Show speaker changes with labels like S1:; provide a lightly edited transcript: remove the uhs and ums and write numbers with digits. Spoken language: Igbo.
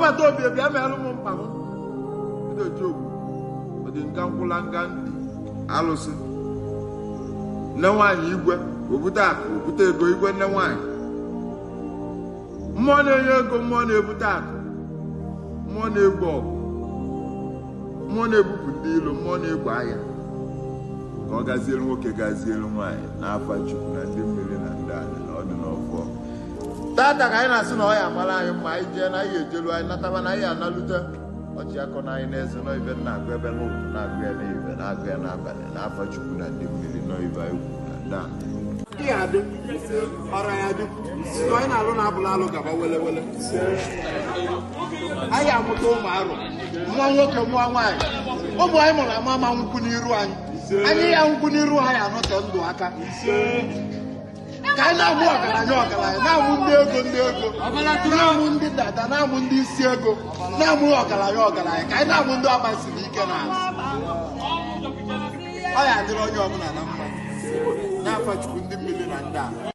S1: ọbata obi bịa merụ m mkpa m idojogu ọdị nka nkwụla nga ndị alụsị Nnenwanyi Igwe obute akụ obute ego Igwe Nnenwanyi mmụọ na-enye ego mmụọ na-ebute akụ mmụọ na-egbu ọgụ mmụọ na-ebupụ ndị ilo mmụọ na-egbu ahịa ka ọ gazielu nwoke gazielu nwaanyị n'afa Chukwu na ndị mmiri na ndị ala na ọdụ n'ọfọ tata ka anyị na-asị na ọ ya amara anyị mma anyị jee na anyị ejelu anyị nataba na anyị analute ọchị akọ na anyị n'eze n'ibe na-agụ ebe n'ụtụ na-agụ ya n'ibe na-agụ ya n'abalị n'afa Chukwu na ndị mmiri n'ibe anyị kwu na ndị ala
S2: ya dị ọra ya dị anyị na-alụ na abụla alụ gaba wele anyị amụta ụmụ arụ nwa nwoke nwa nwaanyị ụmụ anyị mụrụ ama ama nkwụ n'iru anyị ya nkwụ n'iru anyị anọte ndụ aka ka anyị na-amụ ọgaranya na-amụ ndị ego na-amụ ndị dada na-amụ ndị isi ego na-amụ ọgaranya ka anyị na-amụ ndị agbasiri ike n'azụ ọ ya adịrị onye ọbụla na mma n'afa Chukwu ndị mmiri na ndị ala